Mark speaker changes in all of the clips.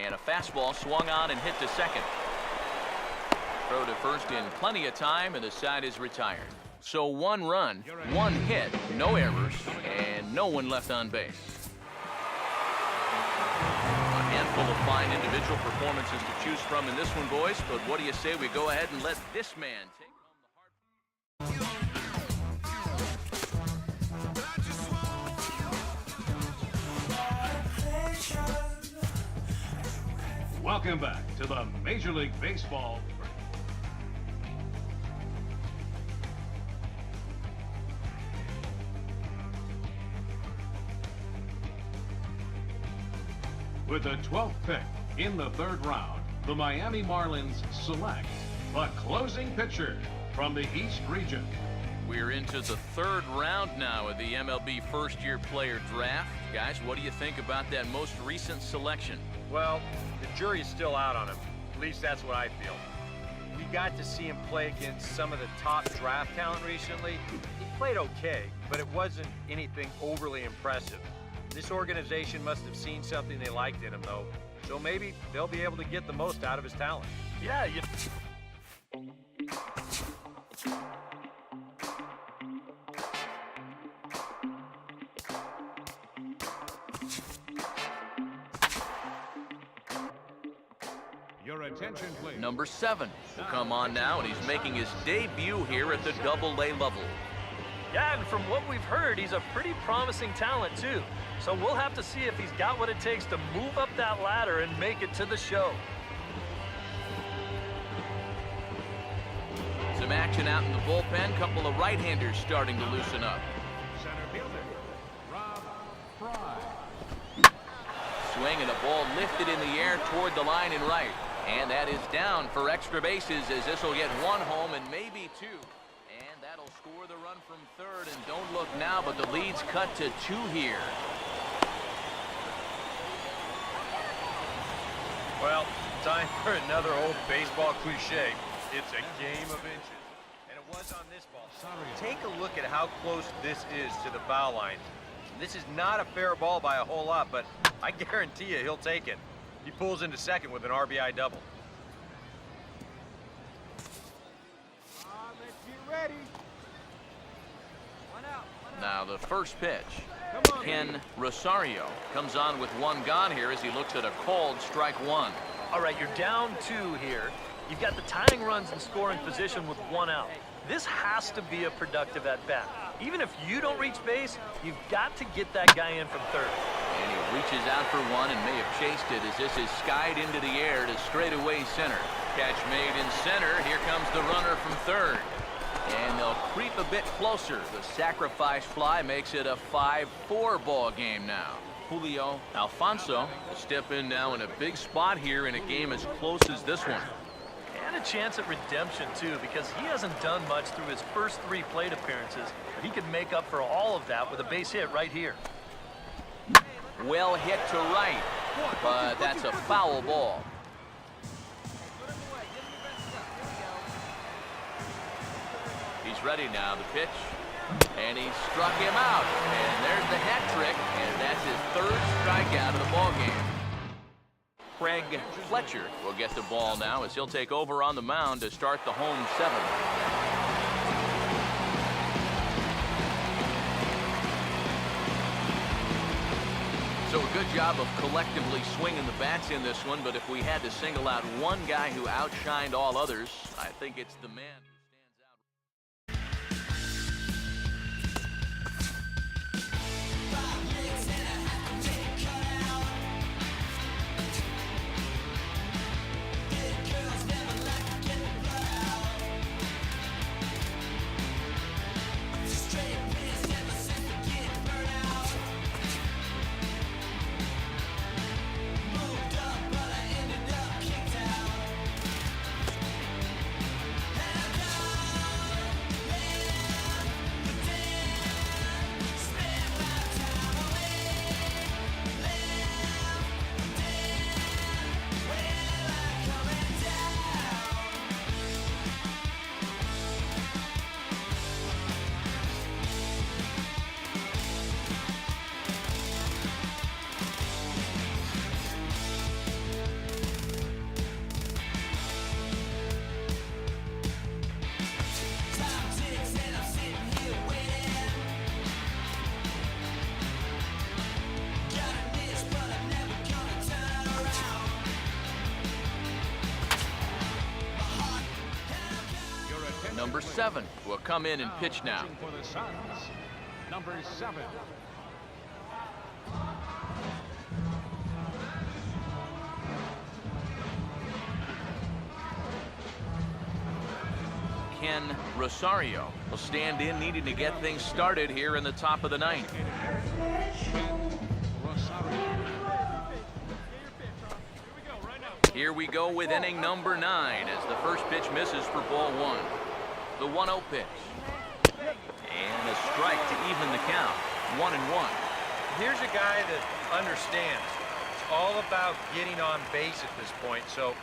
Speaker 1: And a fastball swung on and hit to second. Throw to first in plenty of time, and the side is retired. So 1 run, 1 hit, no errors, and no one left on base. A handful of fine individual performances to choose from in this one, boys, but what do you say we go ahead and let this man take home the
Speaker 2: Welcome back to the Major League Baseball. With the 12th pick in the 3rd round, the Miami Marlins select the closing pitcher from the East region.
Speaker 1: We're into the 3rd round now of the MLB first-year player draft. Guys, what do you think about that most recent selection?
Speaker 3: Well, the jury's still out on him. At least that's what I feel. We got to see him play against some of the top draft talent recently. He played okay, but it wasn't anything overly impressive. This organization must have seen something they liked in him, though. So maybe they'll be able to get the most out of his talent.
Speaker 4: Yeah,
Speaker 2: Your attention, please.
Speaker 1: Number 7 will come on now, and he's making his debut here at the Double-A level.
Speaker 4: Yeah, and from what we've heard, he's a pretty promising talent, too. So we'll have to see if he's got what it takes to move up that ladder and make it to the show.
Speaker 1: Some action out in the bullpen. Couple of right-handers starting to loosen up.
Speaker 2: Center fielder, Rob Fry.
Speaker 1: Swing and a ball lifted in the air toward the line and right. And that is down for extra bases, as this will get 1 home and maybe 2. And that'll score the run from 3rd. And don't look now, but the lead's cut to 2 here.
Speaker 3: Well, time for another old baseball cliche. It's a game of inches. And it was on this ball. Take a look at how close this is to the foul line. This is not a fair ball by a whole lot, but I guarantee you he'll take it. He pulls into second with an RBI double.
Speaker 5: Let's get ready. One out.
Speaker 1: Now the first pitch. Ken Rosario comes on with 1 gone here as he looks at a called strike 1.
Speaker 4: All right, you're down 2 here. You've got the tying runs in scoring position with 1 out. This has to be a productive at-bat. Even if you don't reach base, you've got to get that guy in from 3rd.
Speaker 1: And he reaches out for 1 and may have chased it as this is skied into the air to straightaway center. Catch made in center. Here comes the runner from 3rd. And they'll creep a bit closer. The sacrifice fly makes it a 5-4 ball game now. Julio Alfonso will step in now in a big spot here in a game as close as this one.
Speaker 4: And a chance at redemption, too, because he hasn't done much through his first 3 plate appearances. But he could make up for all of that with a base hit right here.
Speaker 1: Well hit to right, but that's a foul ball. He's ready now, the pitch. And he struck him out. And there's the hat trick, and that's his 3rd strikeout of the ball game. Craig Fletcher will get the ball now as he'll take over on the mound to start the home 7th. So a good job of collectively swinging the bats in this one, but if we had to single out one guy who outshined all others, I think it's the man who stands out. number 7, will come in and pitch now.
Speaker 2: Pitching for the Suns, number 7.
Speaker 1: Ken Rosario will stand in, needing to get things started here in the top of the 9th. Here we go with inning number 9 as the first pitch misses for ball 1. The 1-0 pitch. And a strike to even the count. 1-1.
Speaker 3: Here's a guy that understands. It's all about getting on base at this point. So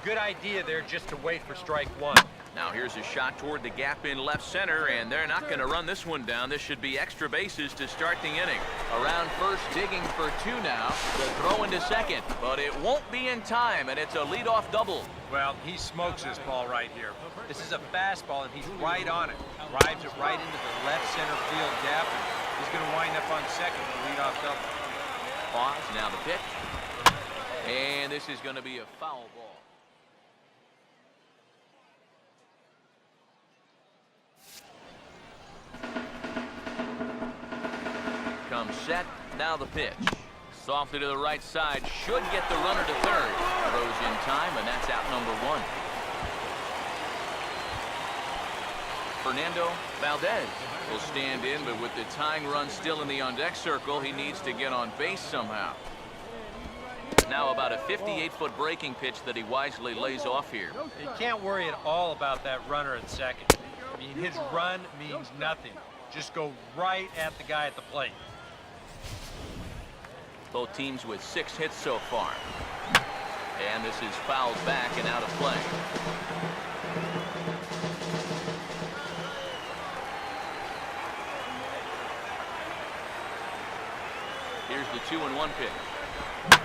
Speaker 3: good idea there just to wait for strike 1.
Speaker 1: Now here's a shot toward the gap in left center, and they're not going to run this one down. This should be extra bases to start the inning. Around first, digging for 2 now. The throw into second, but it won't be in time, and it's a leadoff double.
Speaker 3: Well, he smokes this ball right here. This is a fastball, and he's right on it. Drives it right into the left center field gap, and he's going to wind up on second with a leadoff double.
Speaker 1: Pause, now the pitch. And this is going to be a foul ball. Comes set, now the pitch. Softly to the right side, should get the runner to third. Throws in time, and that's out number 1. Fernando Valdez will stand in, but with the tying run still in the on-deck circle, he needs to get on base somehow. Now about a 58-foot breaking pitch that he wisely lays off here.
Speaker 3: You can't worry at all about that runner at second. I mean, his run means nothing. Just go right at the guy at the plate.
Speaker 1: Both teams with 6 hits so far. And this is fouled back and out of play. Here's the 2-1 pitch.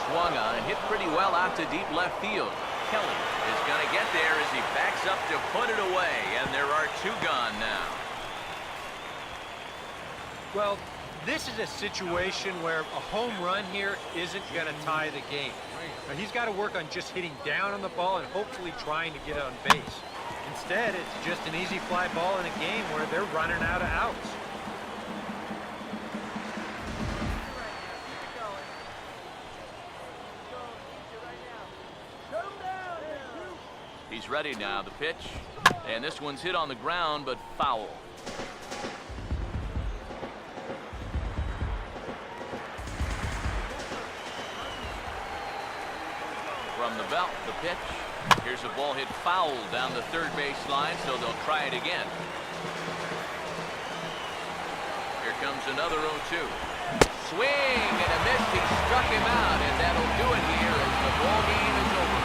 Speaker 1: Swung on and hit pretty well out to deep left field. Kelly is going to get there as he backs up to put it away, and there are 2 gone now.
Speaker 3: Well, this is a situation where a home run here isn't going to tie the game. Now, he's got to work on just hitting down on the ball and hopefully trying to get on base. Instead, it's just an easy fly ball in a game where they're running out of outs.
Speaker 1: He's ready now, the pitch. And this one's hit on the ground, but foul. From the belt, the pitch. Here's a ball hit foul down the third base line, so they'll try it again. Here comes another 0-2. Swing and a miss. He struck him out, and that'll do it here as the ball game is over.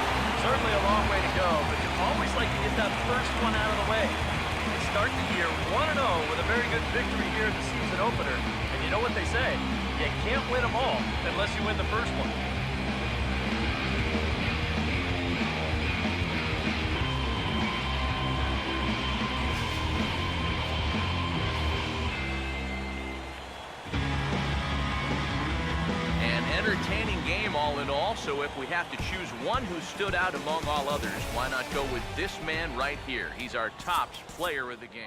Speaker 4: Certainly a long way to go, but you always like to get that first one out of the way. They start the year 1-0 with a very good victory here at the season opener. And you know what they say, you can't win them all unless you win the first one.
Speaker 1: Entertaining game all in all, so if we have to choose one who stood out among all others, why not go with this man right here? He's our top player of the game.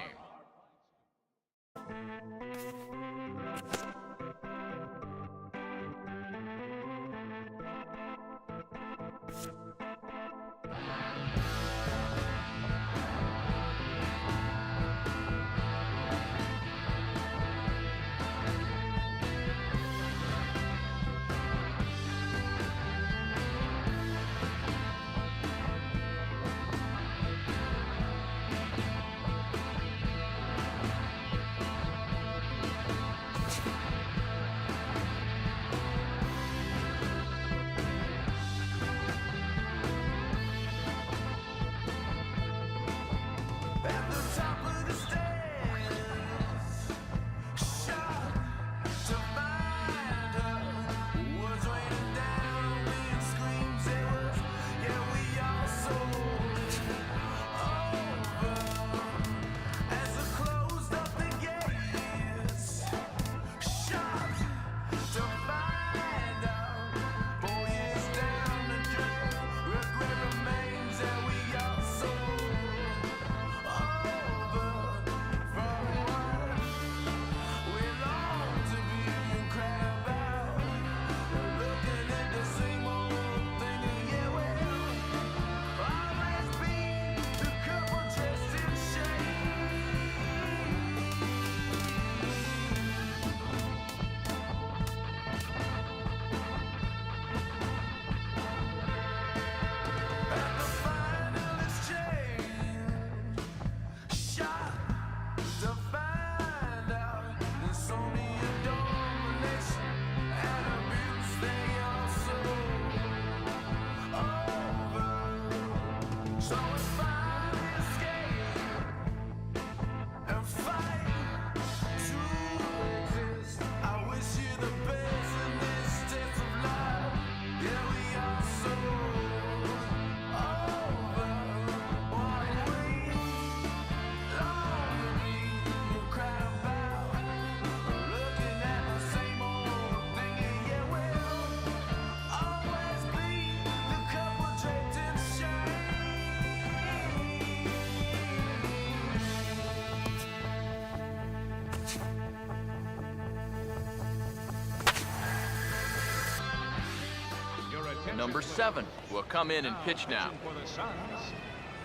Speaker 1: number 7, will come in and pitch now.
Speaker 2: For the Suns,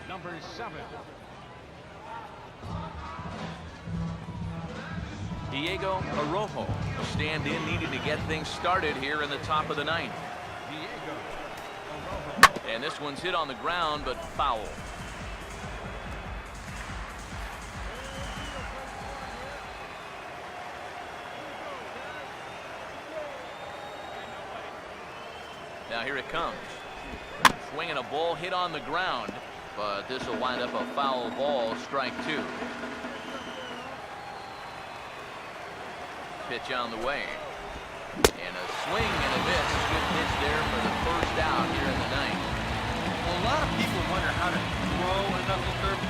Speaker 2: number 7.
Speaker 1: Diego Arrojo will stand in, needing to get things started here in the top of the 9th. And this one's hit on the ground, but foul. Now here it comes. Swinging a ball hit on the ground, but this will wind up a foul ball, strike 2. Pitch on the way. And a swing and a miss. Good pitch there for the first out here in the 9th.
Speaker 3: Well, a lot of people wonder how to throw a knuckle curve,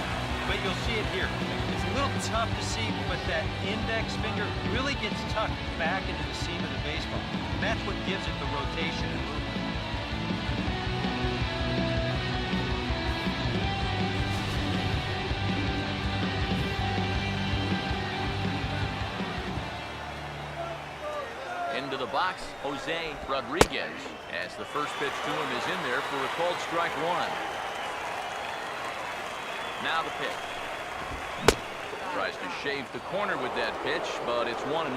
Speaker 3: but you'll see it here. It's a little tough to see, but that index finger really gets tucked back into the seam of the baseball. And that's what gives it the rotation and movement.
Speaker 1: Into the box, Jose Rodriguez, as the first pitch to him is in there for a called strike 1. Now the pitch. Tries to shave the corner with that pitch, but it's 1-1.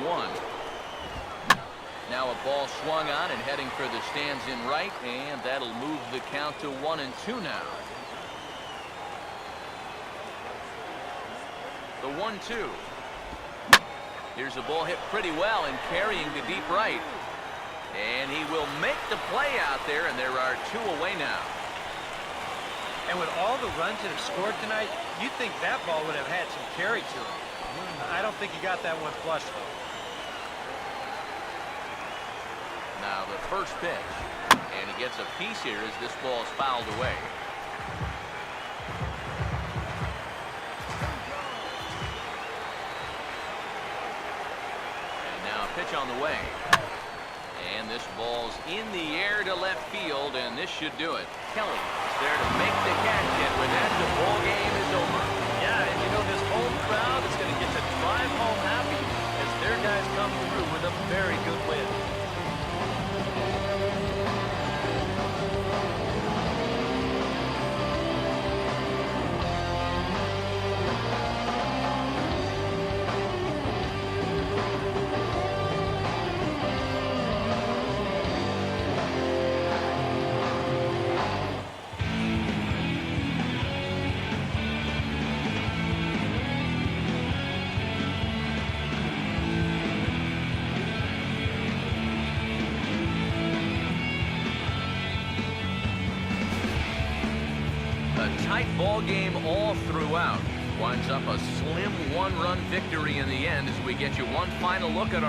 Speaker 1: Now a ball swung on and heading for the stands in right, and that'll move the count to 1-2 now. The 1-2. Here's a ball hit pretty well and carrying to deep right. And he will make the play out there, and there are 2 away now.
Speaker 3: And with all the runs that have scored tonight, you'd think that ball would have had some carry to it. I don't think he got that one flush, though.
Speaker 1: Now the first pitch. And he gets a piece here as this ball is fouled away. Pitch on the way. And this ball's in the air to left field, and this should do it. Kelly is there to make the catch, and with that, the ball game is over.
Speaker 4: Yeah, and you know this home crowd is going to get to drive home happy as their guys come through with a very good win.
Speaker 1: Tight ball game all throughout. Winds up a slim 1-run victory in the end as we get you one final look at our